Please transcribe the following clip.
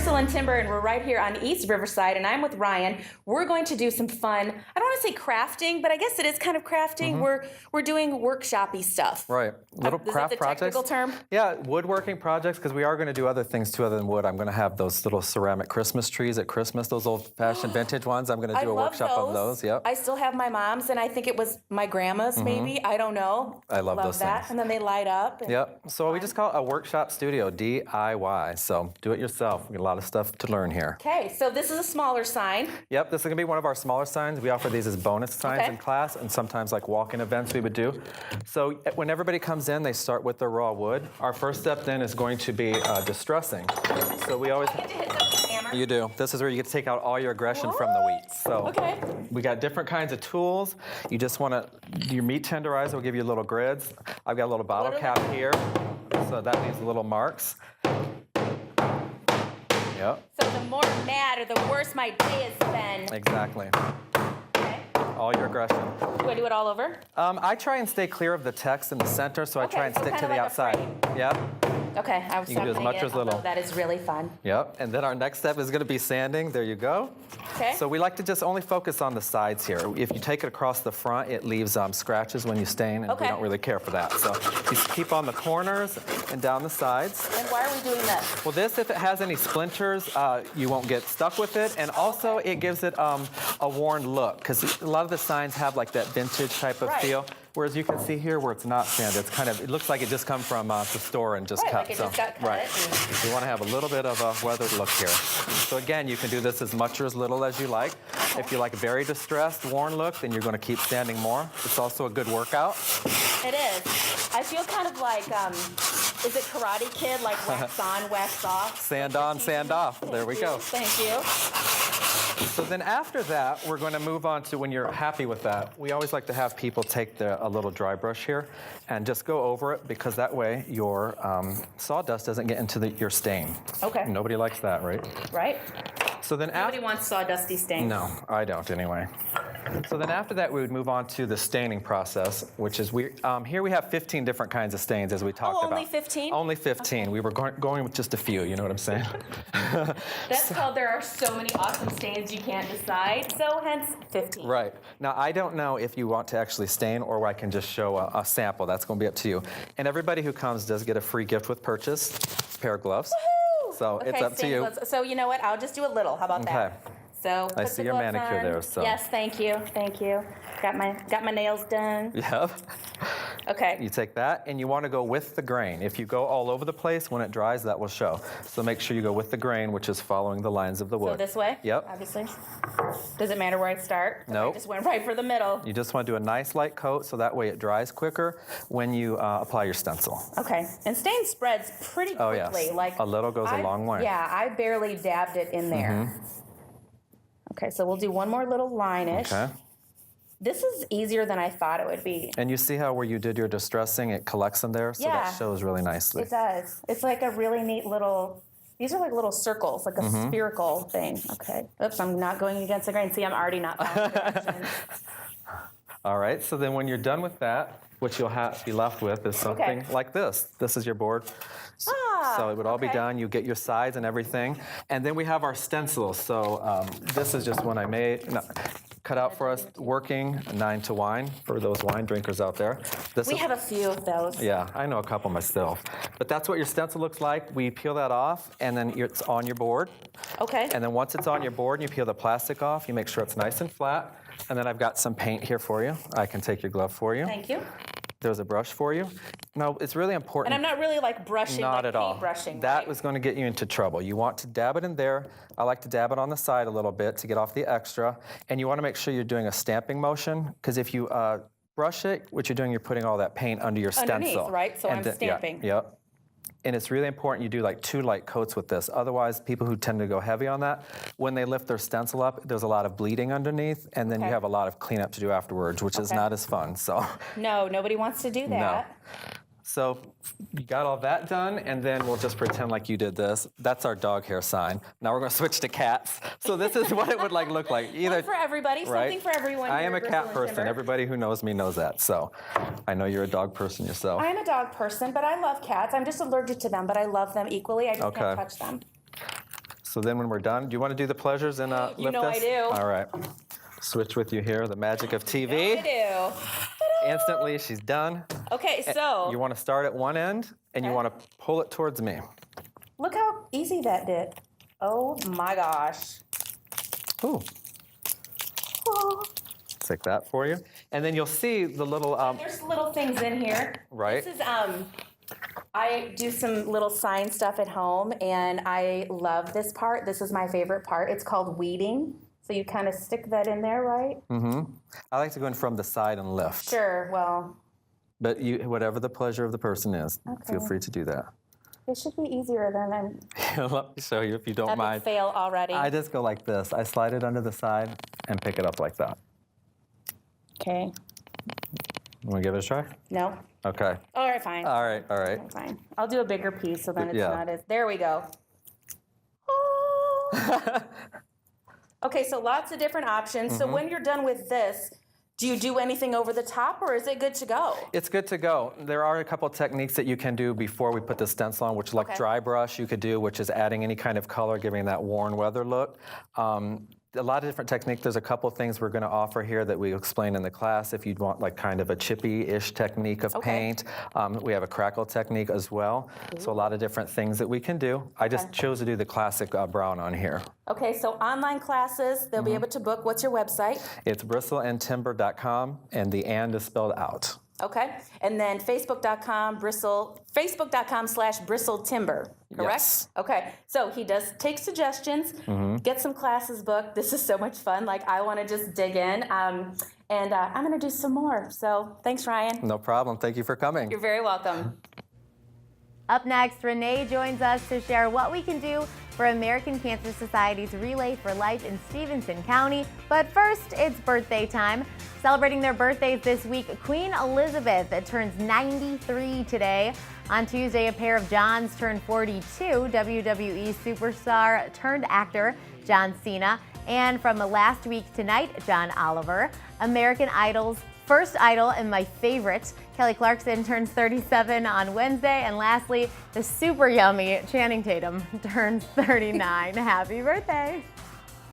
Stateline Timber, and we're right here on East Riverside, and I'm with Ryan. We're going to do some fun, I don't want to say crafting, but I guess it is kind of crafting. We're doing workshop-y stuff. Right. Little craft is that the projects. technical term? Yeah, woodworking projects, because we are going to do other things too other than wood. I'm going to have those little ceramic Christmas trees at Christmas, those old-fashioned vintage ones. I'm going to do a workshop of those. Yep. I still have my mom's, and I think it was my grandma's maybe. I don't know. I love those that. things. And then they light up. And Yep. So we just call it a workshop studio, DIY. So do it yourself. We got a lot of stuff to learn here. Okay, so this is a smaller sign. Yep, this is going to be one of our smaller signs. We offer these as bonus signs Okay. in class, and sometimes like walk-in events we would do. So when everybody comes in, they start with their raw wood. Our first step then is going to be distressing. So we always... I get to hit this with a hammer. You do. This is where you get to take out all your aggression from the wheat. So Okay. we got different kinds of tools. You just want to, your meat tenderizer will give you little grids. I've got a little bottle cap here, so that leaves little marks. Yep. So the more mad or the worse my day has been. Exactly. Okay. All your aggression. Do I do it all over? I try and stay clear of the text in the center, so I try and so stick to kinda the like a outside. frame. Yep. Okay, I was You can do as much or as little. That is really fun. Yep. And then our next step is going to be sanding. There you go. Okay. So we like to just only focus on the sides here. If you take it across the front, it leaves scratches when you stain, and Okay. we don't really care for that. So you keep on the corners and down the sides. And why are we doing this? Well, this, if it has any splinters, you won't get stuck with it. And also, it gives it a worn look, because a lot of the signs have like that vintage type of Right. feel. Whereas you can see here where it's not sanded, it's kind of, it looks like it just come from the store and just Right, cut. like it just got cut. Right. You want to have a little bit of a weathered look here. So again, you can do this as much or as little as you like. If you like a very distressed, worn look, then you're going to keep sanding more. It's also a good workout. It is. I feel kind of like, is it Karate Kid, like wax on, wax off? Sand on, sand off. There we go. Thank you. So then after that, we're going to move on to when you're happy with that. We always like to have people take a little dry brush here and just go over it, because that way your sawdust doesn't get into your stain. Okay. Nobody likes that, right? Right? So then Nobody wants sawdusty stains. No, I don't anyway. So then after that, we would move on to the staining process, which is here we have 15 different kinds of stains, as we talked about. Only 15? Only 15. Okay. We were going with just a few, you know what I'm saying? That's called there are so many awesome stains you can't decide, so hence 15. Right. Now, I don't know if you want to actually stain or I can just show a sample. That's going to be up to you. And everybody who comes does get a free gift with purchase, a pair of gloves. Woohoo! So it's up to you. So you know what? I'll just do a little. How about that? Okay. So I put see the your gloves manicure on. there, so. Yes, thank you. Thank you. Got my nails done. Yep. Okay. You take that, and you want to go with the grain. If you go all over the place, when it dries, that will show. So make sure you go with the grain, which is following the lines of the wood. So this way? Yep. Obviously. Does it matter where I start? Nope. I just went right for the middle. You just want to do a nice light coat, so that way it dries quicker when you apply your stencil. Okay. And stain spreads pretty quickly. Oh, yes. Like A little goes a long way. Yeah, I barely dabbed it in there. Okay, so we'll do one more little line-ish. Okay. This is easier than I thought it would be. And you see how where you did your distressing, it collects them there? So Yeah. that shows really nicely. It does. It's like a really neat little, these are like little circles, like a spherical thing. Okay. Oops, I'm not going against the grain. See, I'm already not following directions. All right, so then when you're done with that, what you'll be left with is something like this. This is your board. So it would all be done. You get your sides and everything. And then we have our stencils. So this is just one I made, cut out for us, working 9 to wine, for those wine drinkers out there. We have a few of those. Yeah, I know a couple myself. But that's what your stencil looks like. We peel that off, and then it's on your board. Okay. And then once it's on your board, you peel the plastic off. You make sure it's nice and flat. And then I've got some paint here for you. I can take your glove for you. Thank you. There's a brush for you. Now, it's really important. And I'm not really like brushing, Not like at all. paint brushing. That right? was going to get you into trouble. You want to dab it in there. I like to dab it on the side a little bit to get off the extra. And you want to make sure you're doing a stamping motion, because if you brush it, what you're doing, you're putting all that paint under your Underneath, stencil. right? So I'm stamping. Yep. And it's really important you do like 2 light coats with this. Otherwise, people who tend to go heavy on that, when they lift their stencil up, there's a lot of bleeding underneath, and then you have a lot of cleanup to do afterwards, which is not as fun. So No, nobody wants to do that. No. So you got all that done, and then we'll just pretend like you did this. That's our dog hair sign. Now we're going to switch to cats. So this is what it would look like. Either One for everybody, right? something for everyone. I here am a at cat Stateline person. Timber. Everybody who knows me knows that. So I know you're a dog person yourself. I'm a dog person, but I love cats. I'm just allergic to them, but I love them equally. I just Okay. can't touch them. So then when we're done, do you want to do the pleasures and lift You know this? I do. All right. Switch with you here, the magic of TV. I do. Instantly, she's done. Okay, so You want to start at one end, and you Okay. want to pull it towards me. look how easy that did. Oh my gosh. Ooh. Oh. Take that for you. And then you'll see the little, There's little things in here. right? This is I do some little science stuff at home, and I love this part. This is my favorite part. It's called weeding. So you kind of stick that in there, right? I like to go in from the side and lift. Sure. Well, But whatever the pleasure of the person is, feel Okay. free to do that. it should be easier than I'm Let me show you if you don't epic mind. fail already. I just go like this. I slide it under the side and pick it up like that. Okay. Want to give it a try? No. Okay. All right, fine. All right, all right. Fine. I'll do a bigger piece so then it's Yeah. not as. There we go. Oh. Okay, so lots of different options. So when you're done with this, do you do anything over the top, or is it good to go? It's good to go. There are a couple techniques that you can do before we put the stencil on, which like Okay. dry brush you could do, which is adding any kind of color, giving that worn weather look. A lot of different techniques. There's a couple things we're going to offer here that we explain in the class if you'd want like kind of a chippy-ish technique of Okay. paint. We have a crackle technique as well. So a lot of different things that we can do. I just chose to do the classic brown on here. Okay, so online classes, they'll be able to book. What's your website? It's bristleandtimber.com, and the and is spelled out. Okay, and then facebook.com/bristletimber, correct? Yes. Okay, so he does take suggestions, get some classes booked. This is so much fun. Like, I want to just dig in, and I'm going to do some more. So thanks, Ryan. No problem. Thank you for coming. You're very welcome. Up next, Renee joins us to share what we can do for American Cancer Society's Relay for Life in Stevenson County. But first, it's birthday time. Celebrating their birthdays this week, Queen Elizabeth turns 93 today. On Tuesday, a pair of Johns turned 42, WWE superstar turned actor John Cena. And from last week tonight, John Oliver, American Idol's first idol and my favorite, Kelly Clarkson, turns 37 on Wednesday. And lastly, the super yummy Channing Tatum turns 39. Happy birthday.